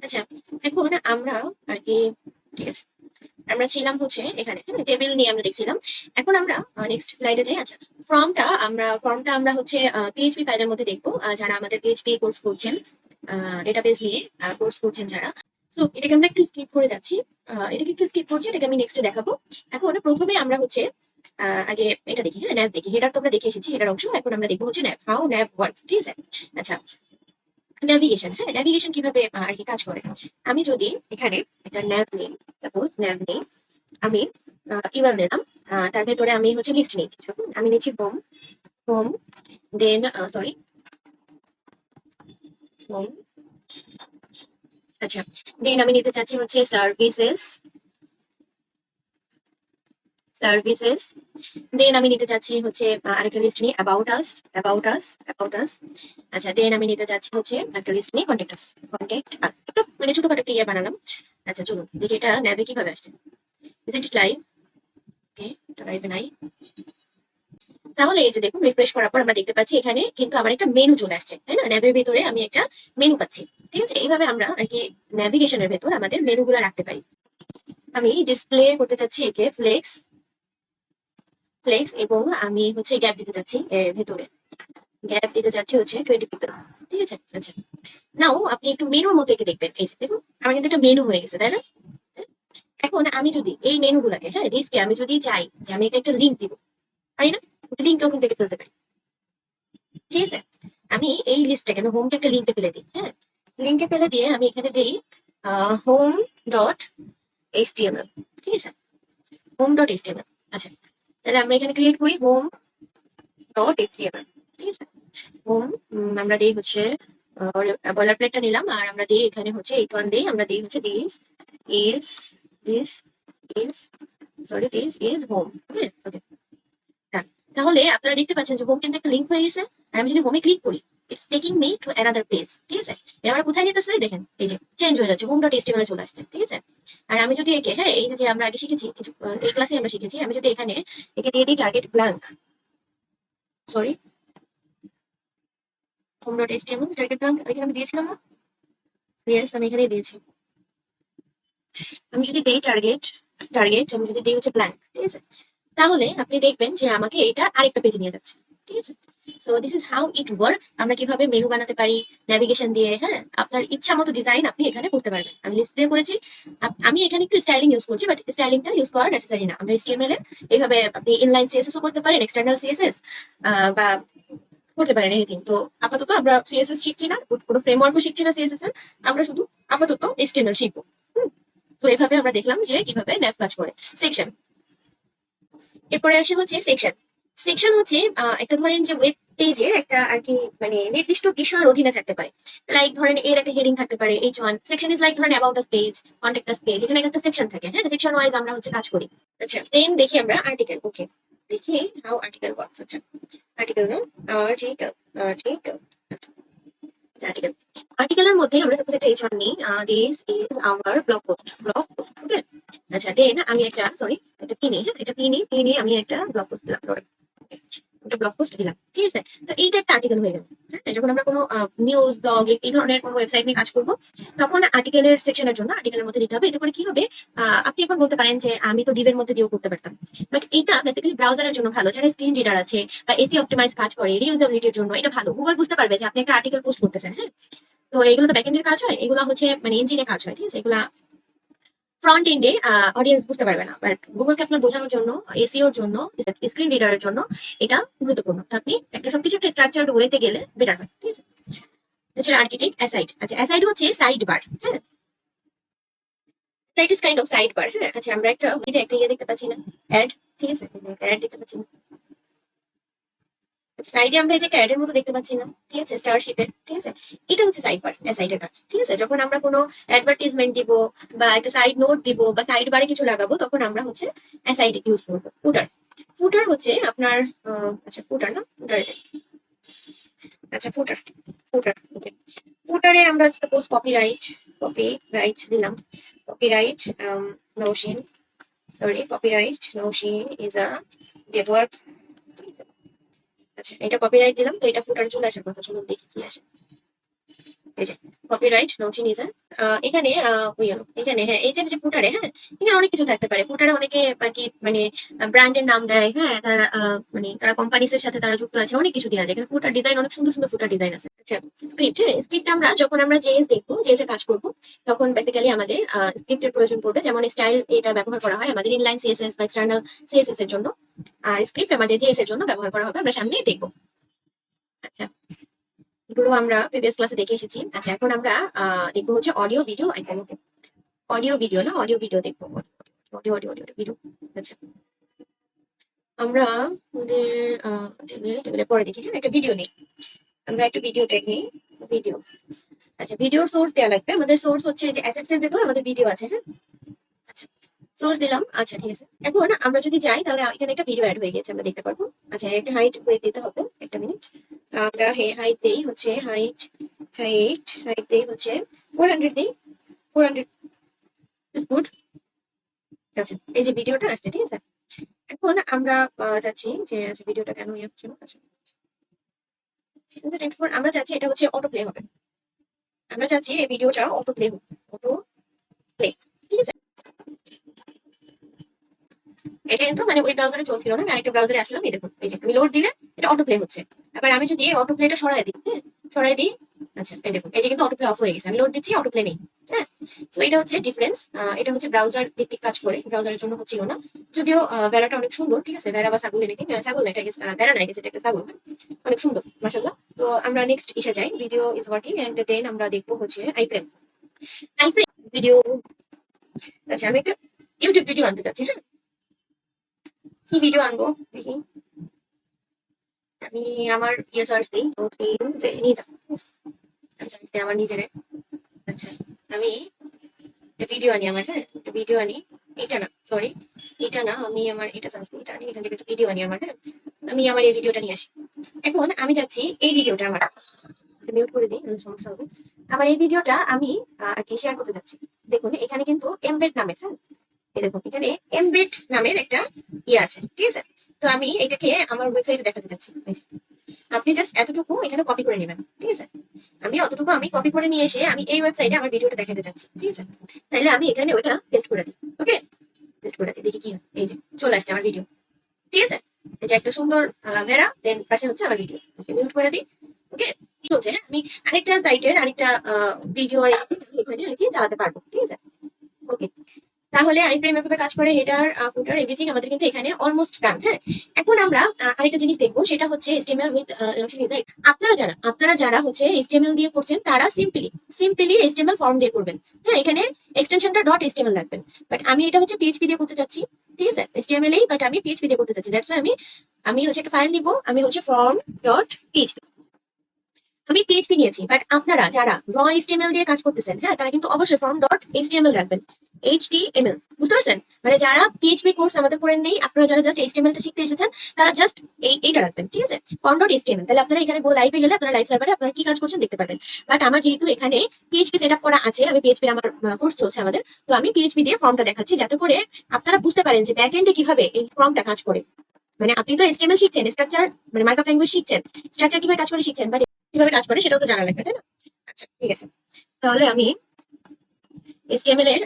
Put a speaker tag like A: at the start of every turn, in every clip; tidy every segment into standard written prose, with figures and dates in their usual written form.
A: আচ্ছা, এখন আমরা আর কি, ঠিক আছে, আমরা ছিলাম হচ্ছে এখানে, হ্যাঁ, টেবিল নিয়ে আমরা দেখছিলাম। এখন আমরা নেক্সট স্লাইডে যাই। আচ্ছা, ফর্মটা আমরা হচ্ছে পিএইচপি ফাইলের মধ্যে দেখবো। যারা আমাদের পিএইচপি কোর্স করছেন, ডেটাবেস নিয়ে কোর্স করছেন যারা, তো এটাকে আমরা একটু স্কিপ করে যাচ্ছি। এটাকে একটু স্কিপ করছি, এটাকে আমি নেক্সটে দেখাবো। এখন প্রথমে আমরা হচ্ছে আগে এটা দেখি, হ্যাঁ, ন্যাভ দেখি। হেডার তো আমরা দেখে এসেছি, হেডার অংশ। এখন আমরা দেখবো হচ্ছে ন্যাভ, হাউ ন্যাভ ওয়ার্কস, ঠিক আছে। আচ্ছা, ন্যাভিগেশন, হ্যাঁ, ন্যাভিগেশন কিভাবে আর কি কাজ করে। আমি যদি এখানে একটা ন্যাভ নেই, সাপোজ ন্যাভ নেই, আমি ইমেল নিলাম, তার ভেতরে আমি হচ্ছে লিস্ট নিই কিছু। আমি নিচ্ছি হোম, হোম, দেন সরি, হোম, আচ্ছা, দেন আমি নিতে চাচ্ছি হচ্ছে সার্ভিসেস, সার্ভিসেস, দেন আমি নিতে চাচ্ছি হচ্ছে আরেকটা লিস্ট নিয়ে about us, about us, about us. আচ্ছা, দেন আমি নিতে চাচ্ছি হচ্ছে একটা লিস্ট নিয়ে কন্ট্যাক্ট আস, কন্ট্যাক্ট আস। একটা মানে ছোটখাটো একটা ইয়ে বানালাম। আচ্ছা, চলুন দেখি এটা ন্যাভে কিভাবে আসছে। Is it live? ওকে, এটা লাইভে নাই। তাহলে এই যে দেখুন, রিফ্রেশ করার পর আমরা দেখতে পাচ্ছি এখানে কিন্তু আমার একটা মেনু চলে আসছে, তাই না? ন্যাভের ভেতরে আমি একটা মেনু পাচ্ছি। ঠিক আছে, এইভাবে আমরা আর কি ন্যাভিগেশনের ভেতর আমাদের মেনুগুলো রাখতে পারি। আমি ডিসপ্লে করতে চাচ্ছি একে ফ্লেক্স, ফ্লেক্স, এবং আমি হচ্ছে গ্যাপ দিতে চাচ্ছি এর ভেতরে, গ্যাপ দিতে চাচ্ছি হচ্ছে 20 পিক্সেল। ঠিক আছে, আচ্ছা, নাও আপনি একটু মেনুর মতো একে দেখবেন। এই যে দেখুন, আমার কিন্তু একটা মেনু হয়ে গেছে, তাই না? এখন আমি যদি এই মেনুগুলাকে, হ্যাঁ, লিস্টে আমি যদি চাই যে আমি একে একটা লিঙ্ক দিব, পারি না? লিঙ্কেও কিন্তু একে ফেলতে পারি। ঠিক আছে, আমি এই লিস্টটাকে, আমি হোমকে একটা লিঙ্কে ফেলে দিই, হ্যাঁ, লিঙ্কে ফেলে দিয়ে আমি এখানে দিই হোম ডট এইচটিএমএল। ঠিক আছে, হোম ডট এইচটিএমএল। আচ্ছা, তাহলে আমরা এখানে ক্রিয়েট করি হোম ডট এইচটিএমএল। ঠিক আছে, হোম, আমরা দিই হচ্ছে বলার প্লেটটা নিলাম, আর আমরা দিই এখানে হচ্ছে এইচ1 দিই, আমরা দিই হচ্ছে this is, this is, sorry, this is home. হ্যাঁ, ওকে, ডান। তাহলে আপনারা দেখতে পাচ্ছেন যে হোম কিন্তু একটা লিঙ্ক হয়ে গেছে। আর আমি যদি হোমে ক্লিক করি, it's taking me to another page. ঠিক আছে, এটা আমরা কোথায় নিতেছে দেখেন, এই যে চেঞ্জ হয়ে যাচ্ছে, হোম ডট এইচটিএমএল চলে আসছে। ঠিক আছে, আর আমি যদি একে, হ্যাঁ, এই যে আমরা আগে শিখেছি কিছু, এই ক্লাসে আমরা শিখেছি, আমি যদি এখানে একে দিয়ে দিই target blank, sorry, home dot HTML target blank, এখানে আমি দিয়েছিলাম না? ইয়েস, আমি এখানেই দিয়েছি। আমি যদি দেই টার্গেট, টার্গেট আমি যদি দিই হচ্ছে ব্ল্যাঙ্ক, ঠিক আছে, তাহলে আপনি দেখবেন যে আমাকে এটা আরেকটা পেজে নিয়ে যাচ্ছে। ঠিক আছে, so this is how it works. আমরা কিভাবে মেনু বানাতে পারি ন্যাভিগেশন দিয়ে, হ্যাঁ, আপনার ইচ্ছা মতো ডিজাইন আপনি এখানে করতে পারবেন। আমি লিস্ট দিয়ে করেছি, আমি এখানে একটু স্টাইলিং ইউজ করছি, বাট স্টাইলিংটা ইউজ করা নেসেসারি না। আমরা এইচটিএমএল এ এইভাবে আপনি ইনলাইন সিএসএস ও করতে পারেন, এক্সটার্নাল সিএসএস বা করতে পারেন এনিথিং। তো আপাতত আমরা সিএসএস শিখছি না, কোনো ফ্রেমওয়ার্কও শিখছি না সিএসএস এর, আমরা শুধু আপাতত এইচটিএমএল শিখবো। তো এভাবে আমরা দেখলাম যে কিভাবে ন্যাভ কাজ করে। সেকশন, এরপরে আসে হচ্ছে সেকশন। সেকশন হচ্ছে একটা ধরেন যে ওয়েব পেজের একটা আর কি মানে নির্দিষ্ট বিষয়ের অধীনে থাকতে পারে। লাইক ধরেন এর একটা হেডিং থাকতে পারে H1, সেকশন ইজ লাইক ধরেন about us page, contact us page, এখানে একটা সেকশন থাকে, হ্যাঁ, সেকশন ওয়াইজ আমরা হচ্ছে কাজ করি। আচ্ছা, দেন দেখি আমরা আর্টিকেল। ওকে, দেখি হাউ আর্টিকেল ওয়ার্কস। আচ্ছা, আর্টিকেল না, আর্টিকেল, আর্টিকেল, আর্টিকেল, আর্টিকেলের মধ্যে আমরা সাপোজ একটা H1 নিই, this is our blog post, blog post. Okay, আচ্ছা, দেন আমি একটা, সরি, একটা পি নিই, হ্যাঁ, একটা পি নিয়ে আমি একটা ব্লগ পোস্ট দিলাম, একটা ব্লগ পোস্ট দিলাম। ঠিক আছে, তো এইটা একটা আর্টিকেল হয়ে গেল। হ্যাঁ, যখন আমরা কোনো নিউজ ব্লগ এই ধরনের কোনো ওয়েবসাইট নিয়ে কাজ করব, তখন আর্টিকেলের সেকশনের জন্য আর্টিকেলের মধ্যে দিতে হবে। এতে করে কি হবে, আপনি এখন বলতে পারেন যে আমি তো ডিভের মধ্যে দিয়েও করতে পারতাম, বাট এটা বেসিক্যালি ব্রাউজারের জন্য ভালো, যারা স্ক্রিন রিডার আছে বা এসি অপটিমাইজ কাজ করে, রিউজেবিলিটির জন্য এটা ভালো। গুগল বুঝতে পারবে যে আপনি একটা আর্টিকেল পোস্ট করতেছেন, হ্যাঁ। তো এগুলো তো ব্যাকএন্ডের কাজ হয়, এগুলো হচ্ছে মানে ইঞ্জিনে কাজ হয়। ঠিক আছে, এগুলা ফ্রন্ট এন্ডে অডিয়েন্স বুঝতে পারবে না, বাট গুগলকে আপনার বোঝানোর জন্য, এসইওর জন্য, স্ক্রিন রিডারের জন্য এটা গুরুত্বপূর্ণ। তো আপনি একটা সবকিছু একটা স্ট্রাকচার্ড ওয়েতে গেলে বেটার হয়। ঠিক আছে, এছাড়া আর্কিটেক্ট অ্যাসাইড। আচ্ছা, অ্যাসাইড হচ্ছে সাইড বার, হ্যাঁ, side is kind of side bar. হ্যাঁ, আচ্ছা, আমরা একটা একটা ইয়ে দেখতে পাচ্ছি না, অ্যাড। ঠিক আছে, অ্যাড দেখতে পাচ্ছি না, সাইডে আমরা এই যে ক্যারেটের মতো দেখতে পাচ্ছি না, ঠিক আছে, স্টারশিপের। ঠিক আছে, এটা হচ্ছে সাইড বার, সাইডের কাজ। ঠিক আছে, যখন আমরা কোনো অ্যাডভার্টিজমেন্ট দিব বা একটা সাইড নোট দিব বা সাইড বারে কিছু লাগাবো, তখন আমরা হচ্ছে সাইড ইউজ করবো। ফুটার, ফুটার হচ্ছে আপনার আচ্ছা, ফুটার না, ফুটারে যাই। আচ্ছা, ফুটার, ফুটার, ওকে, ফুটারে আমরা সাপোজ কপিরাইট, কপিরাইট দিলাম, copyright Naushin, sorry, copyright Naushin is a devwork. আচ্ছা, এটা কপিরাইট দিলাম, তো এটা ফুটারে চলে আসার কথা, চলুন দেখি কি আসে। এই যে কপিরাইট নৌশিন ইজা। এখানে ওই হলো, এখানে হ্যাঁ এই যে ফুটারে, হ্যাঁ এখানে অনেক কিছু থাকতে পারে। ফুটারে অনেকে আর কি মানে ব্র্যান্ডের নাম দেয়, হ্যাঁ তারা মানে তারা কোম্পানিজ এর সাথে তারা যুক্ত আছে, অনেক কিছু দেওয়া যায়। এখানে ফুটার ডিজাইন অনেক সুন্দর সুন্দর ফুটার ডিজাইন আছে। আচ্ছা স্ক্রিপ্ট, হ্যাঁ স্ক্রিপ্ট আমরা যখন আমরা জেএস দেখবো, জেএস এ কাজ করবো, তখন বেসিক্যালি আমাদের স্ক্রিপ্টের প্রয়োজন পড়বে। যেমন স্টাইল এটা ব্যবহার করা হয় আমাদের ইনলাইন সিএসএস বা এক্সটার্নাল সিএসএস এর জন্য, আর স্ক্রিপ্ট আমাদের জেএস এর জন্য ব্যবহার করা হবে, আমরা সামনে দেখবো। আচ্ছা এগুলো আমরা প্রিভিয়াস ক্লাসে দেখে এসেছি। আচ্ছা এখন আমরা দেখবো হচ্ছে audio video icon. Audio video না, অডিও ভিডিও দেখবো, অডিও অডিও অডিও ভিডিও। আচ্ছা আমরা আমাদের টেবিলে পরে দেখি, হ্যাঁ একটা ভিডিও নেই, আমরা একটা ভিডিও দেখি। ভিডিও, আচ্ছা ভিডিওর সোর্স দেওয়া লাগবে। আমাদের সোর্স হচ্ছে যে অ্যাসেটস এর ভেতর আমাদের ভিডিও আছে, হ্যাঁ আচ্ছা সোর্স দিলাম। আচ্ছা ঠিক আছে, এখন আমরা যদি যাই তাহলে এখানে একটা ভিডিও অ্যাড হয়ে গেছে, আমরা দেখতে পারবো। আচ্ছা একটা হাইট ওয়েট দিতে হবে, একটা মিনিট। আমরা হাইট দেই হচ্ছে হাইট হাইট হাইট দেই হচ্ছে 400 দেই, 400 ইজ গুড। আচ্ছা এই যে ভিডিওটা আসছে, ঠিক আছে। এখন আমরা যাচ্ছি যে আচ্ছা ভিডিওটা কেন ইয়ে হচ্ছে না। আচ্ছা আমরা চাচ্ছি এটা হচ্ছে অটো প্লে হবে, আমরা চাচ্ছি এই ভিডিওটা অটো প্লে হোক, অটো প্লে, ঠিক আছে। এটা কিন্তু মানে ওই ব্রাউজারে চলছিল না, আমি আরেকটা ব্রাউজারে আসলাম, এই দেখুন এই যে আমি লোড দিলে এটা অটো প্লে হচ্ছে। আবার আমি যদি অটো প্লেটা সরাই দিই, হ্যাঁ সরাই দিই, আচ্ছা এই দেখুন এই যে কিন্তু অটো প্লে অফ হয়ে গেছে, আমি লোড দিচ্ছি অটো প্লে নেই, হ্যাঁ। সো এটা হচ্ছে ডিফারেন্স, এটা হচ্ছে ব্রাউজার ভিত্তিক কাজ করে, ব্রাউজারের জন্য হচ্ছিল না। যদিও ভেড়াটা অনেক সুন্দর, ঠিক আছে, ভেড়া বা ছাগল নাকি, ছাগল না এটা ভেড়া নাই গেছে, এটা একটা ছাগল, হ্যাঁ? অনেক সুন্দর মাশাআল্লাহ। তো আমরা নেক্সট ইসে যাই, video is working and then আমরা দেখবো হচ্ছে আইফ্রেম। আইফ্রেম ভিডিও, আচ্ছা আমি একটা ইউটিউব ভিডিও আনতে চাচ্ছি, হ্যাঁ কি ভিডিও আনবো দেখি। আমি আমার ইয়ে সার্চ দিই, যে নিজা, আমি সার্চ দিই আমার নিজেরে। আচ্ছা আমি ভিডিও আনি আমার, হ্যাঁ ভিডিও আনি, এটা না সরি এটা না, আমি আমার এটা সার্চ দিই, এটা আনি, এখান থেকে একটা ভিডিও আনি আমার, হ্যাঁ আমি আমার এই ভিডিওটা নিয়ে আসি। এখন আমি যাচ্ছি এই ভিডিওটা আমার মিউট করে দিই, সমস্যা হবে। আমার এই ভিডিওটা আমি আর কি শেয়ার করতে যাচ্ছি। দেখুন এখানে কিন্তু এমবেড নামের, হ্যাঁ এই দেখুন এখানে এমবেড নামের একটা ইয়ে আছে, ঠিক আছে। তো আমি এটাকে আমার ওয়েবসাইটে দেখাতে চাচ্ছি। এই যে, আপনি জাস্ট এতটুকু এখানে কপি করে নেবেন, ঠিক আছে। আমি অতটুকু আমি কপি করে নিয়ে এসে আমি এই ওয়েবসাইটে আমার ভিডিওটা দেখাতে চাচ্ছি, ঠিক আছে। তাহলে আমি এখানে ওটা পেস্ট করে দিই, ওকে পেস্ট করে দিই, দেখি কি হয়। এই যে চলে আসছে আমার ভিডিও, ঠিক আছে। এই যে একটা সুন্দর ভেড়া, দেন পাশে হচ্ছে আমার ভিডিও, ওকে মিউট করে দিই, ওকে চলছে, হ্যাঁ আমি আরেকটা সাইটের আরেকটা ভিডিও এখানে আর কি চালাতে পারবো, ঠিক আছে ওকে। তাহলে আইফ্রেম এভাবে কাজ করে, হেডার ফুটার এভরিথিং আমাদের কিন্তু এখানে অলমোস্ট ডান, হ্যাঁ। এখন আমরা আরেকটা জিনিস দেখবো, সেটা হচ্ছে HTML উইথ আপনারা যারা হচ্ছে HTML দিয়ে করছেন তারা সিম্পলি HTML ফর্ম দিয়ে করবেন, হ্যাঁ এখানে এক্সটেনশনটা .html রাখবেন। বাট আমি এটা হচ্ছে PHP দিয়ে করতে চাচ্ছি, ঠিক আছে HTML এই, বাট আমি PHP দিয়ে করতে চাচ্ছি, দ্যাটস ওয়াই আমি হচ্ছে একটা ফাইল নিব, আমি হচ্ছে form.php, আমি পিএইচপি নিয়েছি। বাট আপনারা যারা HTML দিয়ে কাজ করতেছেন, হ্যাঁ তারা কিন্তু অবশ্যই form.html রাখবেন, HTML, বুঝতে পারছেন? মানে যারা পিএইচপি কোর্স আমাদের করেন নেই, আপনারা যারা জাস্ট HTML টা শিখতে এসেছেন, তারা জাস্ট এইটা রাখবেন, ঠিক আছে form.html। তাহলে আপনারা এখানে গো লাইভে গেলে আপনারা লাইভ সার্ভারে আপনারা কি কাজ করছেন দেখতে পারবেন। বাট আমার যেহেতু এখানে পিএইচপি সেট আপ করা আছে, আমি পিএইচপি আমার কোর্স চলছে আমাদের, তো আমি পিএইচপি দিয়ে ফর্মটা দেখাচ্ছি, যাতে করে আপনারা বুঝতে পারেন যে ব্যাক এন্ডে কিভাবে এই ফর্মটা কাজ করে। মানে আপনি তো HTML শিখছেন, স্ট্রাকচার মানে মার্কআপ ল্যাঙ্গুয়েজ শিখছেন, স্ট্রাকচার কিভাবে কাজ করে শিখছেন, বাট কিভাবে কাজ করে সেটাও তো জানা লাগবে, তাই না? আচ্ছা ঠিক আছে, তাহলে আমি HTML এর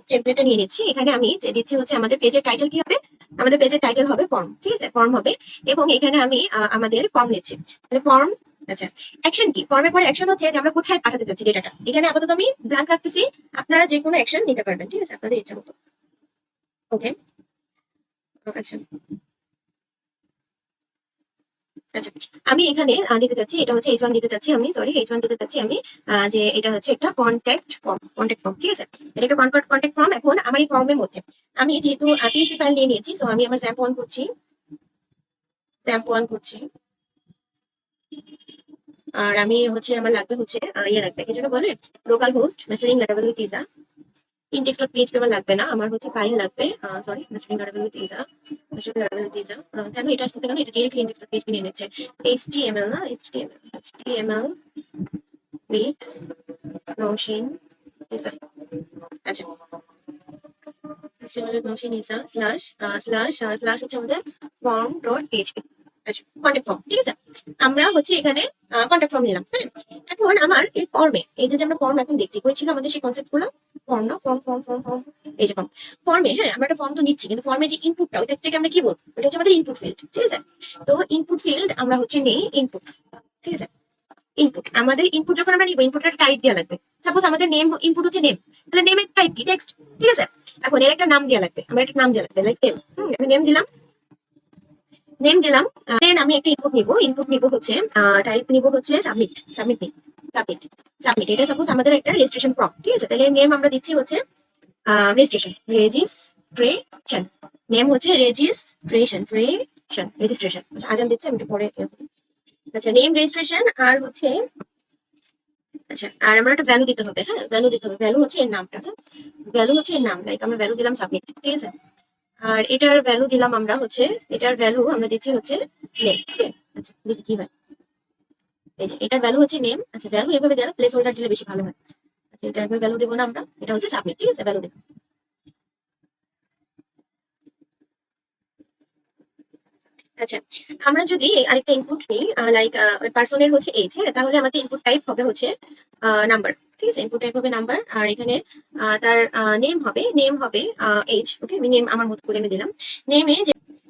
A: টেমপ্লেটটা নিয়ে নিচ্ছি। এখানে আমি যে দিচ্ছি হচ্ছে আমাদের পেজের টাইটেল কি হবে, আমাদের পেজের টাইটেল হবে ফর্ম, ঠিক আছে ফর্ম হবে। এবং এখানে আমি আমাদের ফর্ম নিচ্ছি, তাহলে ফর্ম। আচ্ছা অ্যাকশন কি, ফর্মের পরে অ্যাকশন হচ্ছে যে আমরা কোথায় পাঠাতে চাচ্ছি ডেটাটা, এখানে আপাতত আমি ব্ল্যাঙ্ক রাখতেছি, আপনারা যে কোনো অ্যাকশন নিতে পারবেন, ঠিক আছে আপনাদের ইচ্ছা মতো, ওকে। আচ্ছা আচ্ছা আমি এখানে দিতে চাচ্ছি, এটা হচ্ছে H1 দিতে চাচ্ছি আমি, সরি H1 দিতে চাচ্ছি আমি, যে এটা হচ্ছে একটা কন্ট্যাক্ট ফর্ম, ঠিক আছে এটা একটা কন্ট্যাক্ট ফর্ম। এখন আমার এই ফর্মের মধ্যে আমি যেহেতু PHP ফাইল নিয়ে নিয়েছি, সো আমি আমার স্যাম্প1 করছি, আর আমি হচ্ছে আমার লাগবে হচ্ছে ইয়ে লাগবে, কি যেন বলে, local host string লেটাবল with Eja, index.php আমার লাগবে না, আমার হচ্ছে ফাইল লাগবে, সরি স্ট্রিং লেটাবল উইথ ইজা, কেন এটা আসতেছে, কেন এটা ডিরেক্টলি index.php নিয়ে নিচ্ছে, HTML না, HTML with Notion ইজা। আচ্ছা HTML with Notion Eja slash হচ্ছে আমাদের form.php, আচ্ছা কন্ট্যাক্ট ফর্ম, ঠিক আছে। আমরা হচ্ছে এখানে কন্ট্যাক্ট ফর্ম নিলাম, হ্যাঁ। এখন আমার এই ফর্মে, এই যে আমরা ফর্ম এখন দেখছি, কই ছিল আমাদের সেই কনসেপ্ট গুলো? ফর্ম না, ফর্ম ফর্ম ফর্ম ফর্ম, এই যে ফর্ম। ফর্মে, হ্যাঁ, আমরা একটা ফর্ম তো নিচ্ছি, কিন্তু ফর্মের যে ইনপুটটা, ওইটা থেকে আমরা কি বলবো? ওটা হচ্ছে আমাদের ইনপুট ফিল্ড, ঠিক আছে? তো ইনপুট ফিল্ড আমরা হচ্ছে নেই ইনপুট, ঠিক আছে? ইনপুট, আমাদের ইনপুট যখন আমরা নিব, ইনপুটের টাইপ দেওয়া লাগবে। সাপোজ আমাদের নেম, ইনপুট হচ্ছে নেম, তাহলে নেমের টাইপ কি? টেক্সট, ঠিক আছে? এখন এর একটা নাম দেওয়া লাগবে, আমরা একটা নাম দেওয়া লাগবে, লাইক নেম। আমি নেম দিলাম, নেম দিলাম। দেন আমি একটা ইনপুট নিব হচ্ছে, টাইপ নিব হচ্ছে সাবমিট, সাবমিট নিই, সাবমিট, সাবমিট। এটা সাপোজ আমাদের একটা রেজিস্ট্রেশন ফর্ম, ঠিক আছে? তাহলে নেম আমরা দিচ্ছি হচ্ছে রেজিস্ট্রেশন, রেজিস্ট্রেশন। নেম হচ্ছে রেজিস্ট্রেশন, রেজিস্ট্রেশন। আজান দিচ্ছে, আমি একটু পরে আচ্ছা, নেম রেজিস্ট্রেশন। আর হচ্ছে, আচ্ছা, আর আমার একটা ভ্যালু দিতে হবে, হ্যাঁ, ভ্যালু দিতে হবে। ভ্যালু হচ্ছে এর নামটা, হ্যাঁ, ভ্যালু হচ্ছে এর নাম, লাইক আমরা ভ্যালু দিলাম সাবমিট, ঠিক আছে? আর এটার ভ্যালু দিলাম আমরা হচ্ছে, এটার ভ্যালু আমরা দিচ্ছি হচ্ছে নেম, ওকে? আচ্ছা, দেখি কি হয়। এই যে এটার ভ্যালু হচ্ছে নেম। আচ্ছা, ভ্যালু এভাবে দিলে, প্লেস হোল্ডার দিলে বেশি ভালো হয়। আচ্ছা, এটার ভ্যালু দেবো না আমরা, এটা হচ্ছে সাবমিট, ঠিক আছে? ভ্যালু দেবো। আচ্ছা, আমরা যদি আরেকটা ইনপুট নিই, লাইক পার্সনের হচ্ছে এজ, হ্যাঁ, তাহলে আমাদের ইনপুট টাইপ হবে হচ্ছে নাম্বার, ঠিক আছে? ইনপুট টাইপ হবে নাম্বার। আর এখানে তার নেম হবে এজ, ওকে? আমি নেম আমার মতো করে আমি দিলাম নেমে।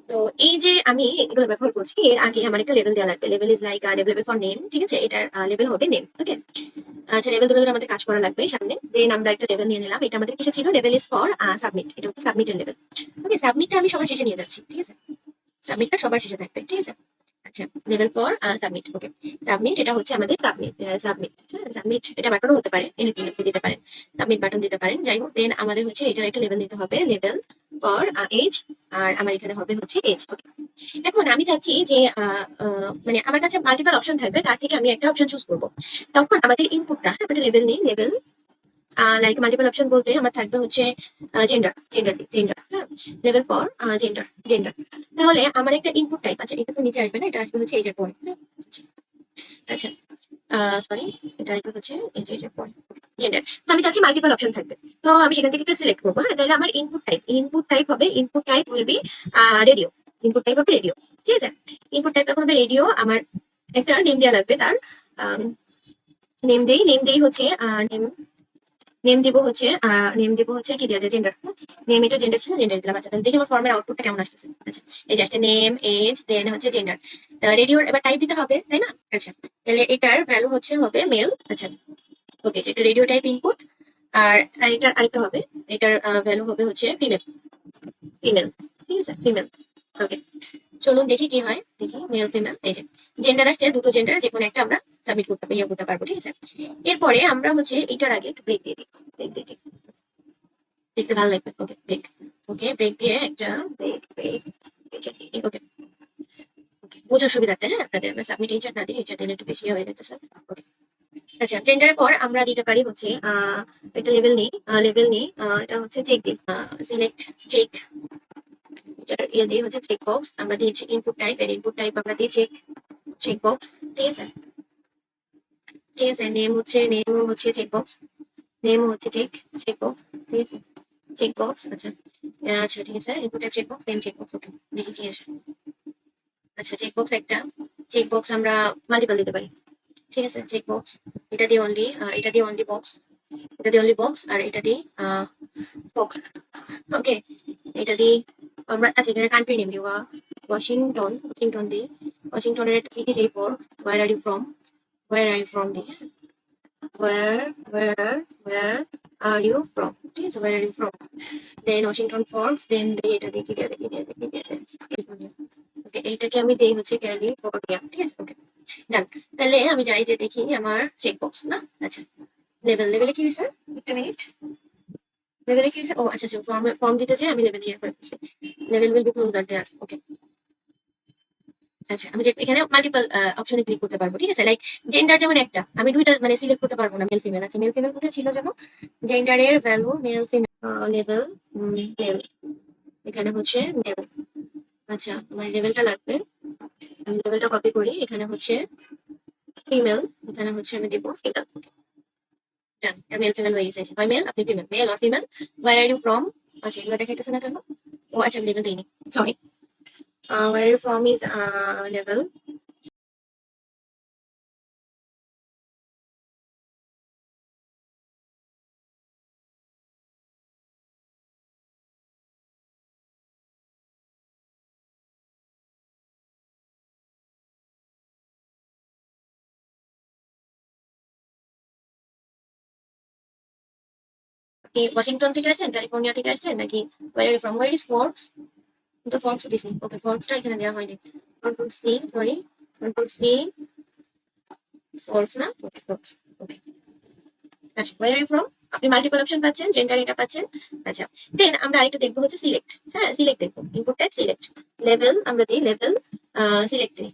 A: তো এই যে আমি এগুলো ব্যবহার করছি, এর আগে আমার একটা লেভেল দেওয়া লাগবে। Level is like level for name, ঠিক আছে? এটার লেভেল হবে নেম, ওকে? আচ্ছা, লেভেল ধরে ধরে আমাদের কাজ করা লাগবে সামনে। দেন আমরা একটা লেভেল নিয়ে নিলাম, এটা আমাদের কিসে ছিল? লেভেল ইজ ফর সাবমিট, এটা হচ্ছে সাবমিটের লেভেল, ওকে? সাবমিটটা আমি সবার শেষে নিয়ে যাচ্ছি, ঠিক আছে? সাবমিটটা সবার শেষে থাকবে, ঠিক আছে? আচ্ছা, level for submit, okay? Submit, এটা হচ্ছে আমাদের সাবমিট, সাবমিট, হ্যাঁ, সাবমিট। এটা বাটনও হতে পারে, এনিথিং আপনি দিতে পারেন, সাবমিট বাটন দিতে পারেন, যাই হোক। দেন আমাদের হচ্ছে এটার একটা লেভেল দিতে হবে, লেভেল ফর এজ। আর আমার এখানে হবে হচ্ছে এজ, ওকে? এখন আমি চাচ্ছি যে মানে আমার কাছে মাল্টিপল অপশন থাকবে, তার থেকে আমি একটা অপশন চুজ করবো। তখন আমাদের ইনপুটটা, একটা লেভেল নেই, লেভেল লাইক মাল্টিপল অপশন বলতে আমার থাকবে হচ্ছে জেন্ডার, হ্যাঁ, লেভেল ফর জেন্ডার। তাহলে আমার একটা ইনপুট টাইপ আছে, এটা তো নিচে আসবে না, এটা আসবে হচ্ছে এজের পরে, হ্যাঁ? আচ্ছা, সরি, এটা আসবে হচ্ছে এজের পরে, জেন্ডার। তো আমি চাচ্ছি মাল্টিপল অপশন থাকবে, তো আমি সেখান থেকে একটা সিলেক্ট করবো, হ্যাঁ? তাহলে আমার input type will be radio, input type হবে রেডিও, ঠিক আছে? ইনপুট টাইপ তখন হবে রেডিও। আমার একটা নেম দেওয়া লাগবে, তার নেম দেই হচ্ছে নেম, নেম দিব হচ্ছে কি দেওয়া যায়? জেন্ডার। নেম, এটা জেন্ডার ছিল, জেন্ডার দিলাম। আচ্ছা, তাহলে দেখি আমার ফর্মের আউটপুটটা কেমন আসতেছে। আচ্ছা, এই যে আসছে নেম, এজ, দেন হচ্ছে জেন্ডার। রেডিওর এবার টাইপ দিতে হবে, তাই না? আচ্ছা, তাহলে এটার ভ্যালু হচ্ছে হবে মেল। আচ্ছা, ওকে, এটা রেডিও টাইপ ইনপুট। আর এটার আরেকটা হবে, এটার ভ্যালু হবে হচ্ছে ফিমেল, ফিমেল, ঠিক আছে? ফিমেল, ওকে? চলুন দেখি কি হয়, দেখি মেল ফিমেল। এই যে জেন্ডার আসছে, দুটো জেন্ডার যে কোনো একটা আমরা সাবমিট করতে পারবো, ঠিক আছে? এরপরে আমরা হচ্ছে এটার আগে একটু ব্রেক দিয়ে দিই, ব্রেক দিয়ে দিই, দেখতে ভালো লাগবে, ওকে? ব্রেক, ওকে, ব্রেক দিয়ে একটা ব্রেক, ওকে? বোঝার সুবিধার্থে, হ্যাঁ, আপনাদের আমরা সাবমিট এইচার না দিই, এইচার দিলে একটু বেশি হয়ে যেতেছে, ওকে? আচ্ছা, জেন্ডারের পর আমরা দিতে পারি হচ্ছে একটা লেভেল নেই, এটা হচ্ছে চেক দিই, সিলেক্ট চেক, ইয়ে দিয়ে হচ্ছে চেক বক্স আমরা দিয়েছি। ইনপুট টাইপ, এর ইনপুট টাইপ আমরা দিয়েছি চেক বক্স, ঠিক আছে? ঠিক আছে, নেম হচ্ছে চেক বক্স, নেম হচ্ছে চেক বক্স, ঠিক আছে? চেক বক্স, আচ্ছা। আচ্ছা, ঠিক আছে, input type check box, name check box, okay? দেখি কি আসে। আচ্ছা, চেক বক্স একটা, চেক বক্স আমরা মাল্টিপল দিতে পারি, ঠিক আছে? চেক বক্স, এটা দিয়ে অনলি বক্স, আর এটা দিয়ে বক্স, ওকে? এটা দিয়ে আমরা, আচ্ছা, এখানে কান্ট্রি নেম দিই, ওয়াশিংটন দিই, ওয়াশিংটনের একটা সিটি দিই, for where are you from দিই, where are you from, ঠিক আছে? where are you from, then Washington Falls, then এটা দেখি ক্যালিফোর্নিয়া, ওকে? এইটাকে আমি দেই হচ্ছে ক্যালিফোর্নিয়া, ঠিক আছে? ওকে, ডান। তাহলে আমি যাই যে দেখি আমার চেক বক্স না। আচ্ছা, লেভেলে কি হয়েছে? একটা মিনিট, লেভেলে কি হয়েছে? ও আচ্ছা আচ্ছা, ফর্ম দিতে চাই আমি, লেভেল ইয়ে করে ফেলছি, লেভেল উইল বি ক্লোজার দেয়ার, ওকে? আচ্ছা, আমি যে এখানে মাল্টিপল অপশনে ক্লিক করতে পারবো, ঠিক আছে? লাইক জেন্ডার যেমন একটা, আমি দুইটা মানে সিলেক্ট করতে পারবো না, মেল ফিমেল। আচ্ছা, মেল ফিমেল কোথায় ছিল যেন? জেন্ডারের value male female, level male, এখানে হচ্ছে মেল। আচ্ছা, আমার লেভেলটা লাগবে, আমি লেভেলটা কপি করি, এখানে হচ্ছে ফিমেল, এখানে হচ্ছে আমি দিব ফিমেল, ডান। মেল ফিমেল হয়ে গেছে, হয় মেল, আপনি ফিমেল, মেল আর female, where are you from. আচ্ছা, এগুলো দেখাইতেছে না কেন? ও আচ্ছা, আমি লেভেল দিইনি, sorry. Where are you from is লেভেল, আপনি ওয়াশিংটন থেকে আসছেন, ক্যালিফোর্নিয়া থেকে আসছেন, নাকি where are you from, where is forms? তো ফোর্বস দিছি, ওকে ফোর্বসটা এখানে দেওয়া হয়নি। Control C, sorry, control C, forms না, ওকে ফোর্বস, ওকে। আচ্ছা, ওয়ার আর ইউ ফ্রম, আপনি মাল্টিপল অপশন পাচ্ছেন, জেন্ডার এটা পাচ্ছেন। আচ্ছা, দেন আমরা আরেকটা দেখবো হচ্ছে সিলেক্ট। হ্যাঁ, সিলেক্ট দেখবো, ইনপুট টাইপ সিলেক্ট, লেভেল আমরা দিই লেভেল, সিলেক্ট দিই।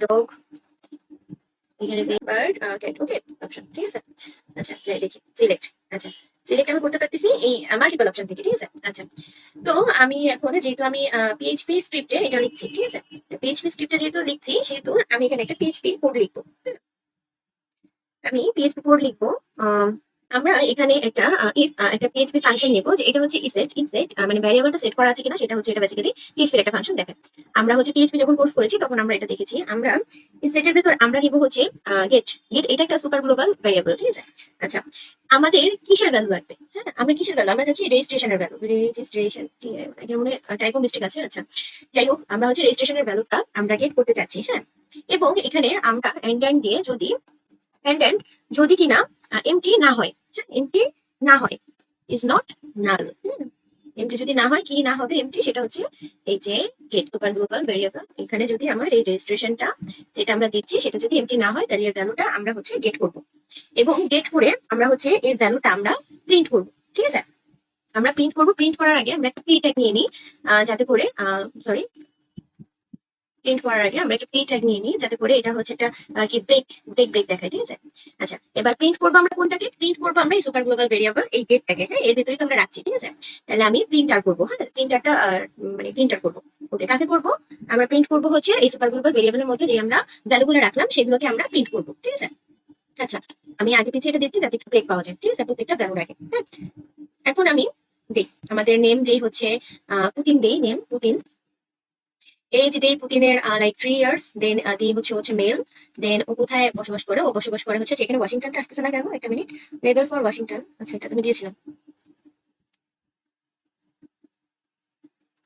A: ডগ, এখানে বার্ড, ক্যাট, ওকে অপশন, ঠিক আছে। আচ্ছা, যাই দেখি সিলেক্ট। আচ্ছা, সিলেক্ট আমি করতে পারতেছি এই মাল্টিপল অপশন থেকে, ঠিক আছে। আচ্ছা, তো আমি এখন যেহেতু আমি পিএইচপি স্ক্রিপ্টে এটা লিখছি, ঠিক আছে, পিএইচপি স্ক্রিপ্টে যেহেতু লিখছি সেহেতু আমি এখানে একটা পিএইচপি কোড লিখবো। আমি পিএইচপি কোড লিখবো। আমরা এখানে একটা ইফ একটা পিএইচপি ফাংশন নেবো, যে এটা হচ্ছে ইসেট। ইসেট মানে ভ্যারিয়েবলটা সেট করা আছে কিনা সেটা হচ্ছে, এটা বেসিক্যালি পিএইচপির একটা ফাংশন দেখেন। আমরা হচ্ছে পিএইচপি যখন কোর্স করেছি তখন আমরা এটা দেখেছি। আমরা ইসেটের ভেতর আমরা নিব হচ্ছে গেট। গেট এটা একটা সুপার গ্লোবাল ভ্যারিয়েবল, ঠিক আছে। আচ্ছা, আমাদের কিসের ভ্যালু লাগবে? হ্যাঁ, আমরা কিসের ভ্যালু, আমরা চাচ্ছি রেজিস্ট্রেশনের ভ্যালু। রেজিস্ট্রেশন, এখানে মনে টাইপো মিস্টেক আছে। আচ্ছা, যাই হোক, আমরা হচ্ছে রেজিস্ট্রেশনের ভ্যালুটা আমরা গেট করতে চাচ্ছি। হ্যাঁ, এবং এখানে আমরা এন্ড দিয়ে যদি যদি কিনা এমটি না হয়, হ্যাঁ এমটি না হয়, ইজ নট নাল। এমটি যদি না হয়, কি না হবে এমটি, সেটা হচ্ছে এই যে গেট সুপার গ্লোবাল ভেরিয়েবল। এখানে যদি আমার এই রেজিস্ট্রেশনটা যেটা আমরা দিচ্ছি সেটা যদি এমটি না হয়, তাহলে এর ভ্যালুটা আমরা হচ্ছে গেট করব, এবং গেট করে আমরা হচ্ছে এর ভ্যালুটা আমরা প্রিন্ট করব, ঠিক আছে। আমরা প্রিন্ট করব, প্রিন্ট করার আগে আমরা একটা প্রি ট্যাগ নিয়ে নিই, যাতে করে সরি, প্রিন্ট করার আগে আমরা একটা প্রি ট্যাগ নিয়ে নিই, যাতে করে এটা হচ্ছে একটা আর কি ব্রেক ব্রেক ব্রেক দেখায়, ঠিক আছে। আচ্ছা, এবার প্রিন্ট করবো আমরা কোনটাকে? প্রিন্ট করবো আমরা এই সুপার গ্লোবাল ভেরিয়েবল এই গেটটাকে। হ্যাঁ, এর ভিতরেই তো আমরা রাখছি, ঠিক আছে। তাহলে আমি প্রিন্টার করবো, হ্যাঁ প্রিন্টারটা মানে প্রিন্টার করবো। ওকে, কাকে করবো? আমরা প্রিন্ট করবো হচ্ছে এই সুপার গ্লোবাল ভেরিয়েবলের মধ্যে যে আমরা ভ্যালুগুলো রাখলাম সেগুলোকে আমরা প্রিন্ট করবো, ঠিক আছে। আচ্ছা, আমি আগে পিছিয়ে এটা দিচ্ছি যাতে একটু ব্রেক পাওয়া যায়, ঠিক আছে, প্রত্যেকটা ভ্যালু রাখে। হ্যাঁ, এখন আমি দিই আমাদের নেম দেই হচ্ছে পুতিন, দেই নেম পুতিন। এজ দেই পুতিনের লাইক 3 ইয়ার্স। দেন দিই হচ্ছে মেল। দেন ও কোথায় বসবাস করে? ও বসবাস করে হচ্ছে, যেখানে ওয়াশিংটনটা আসতেছে না কেন, একটা মিনিট, লেভেল ফর ওয়াশিংটন। আচ্ছা, এটা তুমি দিয়েছিলাম।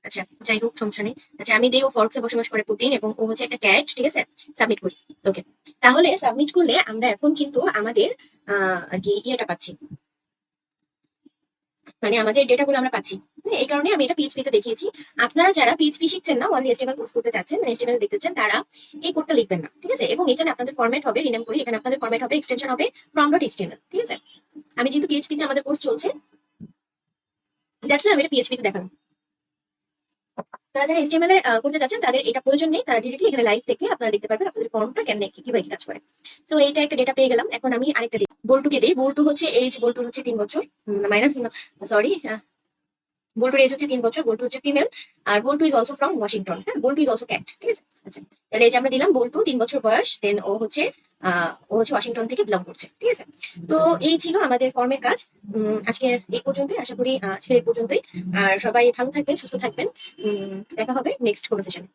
A: আচ্ছা, যাই হোক সমস্যা নেই। আচ্ছা, আমি দিই ও ফর্কসে বসবাস করে পুতিন, এবং ও হচ্ছে একটা ক্যাট, ঠিক আছে। সাবমিট করি। ওকে, তাহলে সাবমিট করলে আমরা এখন কিন্তু আমাদের আর কি ইয়েটা পাচ্ছি, মানে আমাদের ডেটাগুলো আমরা পাচ্ছি। হ্যাঁ, এই কারণে আমি এটা পিএইচপি তে দেখিয়েছি। আপনারা যারা পিএইচপি শিখছেন না, অনলি এচটিএমএল কোর্স করতে চাচ্ছেন, মানে এচটিএমএল দেখতে চান, তারা এই কোডটা লিখবেন না, ঠিক আছে। এবং এখানে আপনাদের ফরম্যাট হবে, রিনেম করি, এখানে আপনাদের ফরম্যাট হবে, এক্সটেনশন হবে ফ্রম ডট এইচটিএমএল, ঠিক আছে। আমি যেহেতু পিএইচপি তে আমাদের কোর্স চলছে, দ্যাটস আমি এটা পিএইচপি তে দেখালাম। তারা যারা এইচটিএমএল এ করতে চাচ্ছেন তাদের এটা প্রয়োজন নেই, তারা ডিরেক্টলি এখানে লাইভ থেকে আপনারা দেখতে পারবেন আপনাদের ফর্মটা কেমনে কিভাবে কাজ করে। তো এইটা একটা ডেটা পেয়ে গেলাম। এখন আমি আরেকটা বল্টুকে দিই। বল্টু হচ্ছে এইজ, বল্টুর হচ্ছে 3 বছর, মাইনাস সরি, বল্টুর এজ হচ্ছে 3 বছর, বল্টু হচ্ছে ফিমেল, আর Boltu is also from Washington. হ্যাঁ, বল্টু ইজ অলসো ক্যাট, ঠিক আছে। আচ্ছা, তাহলে এই যে আমরা দিলাম বল্টু 3 বছর বয়স, দেন ও হচ্ছে ওয়াশিংটন থেকে বিলং করছে, ঠিক আছে। তো এই ছিল আমাদের ফর্মের কাজ। আজকে এই পর্যন্তই, আশা করি আজকে এই পর্যন্তই। আর সবাই ভালো থাকবেন, সুস্থ থাকবেন। দেখা হবে নেক্সট কোনো সেশনে।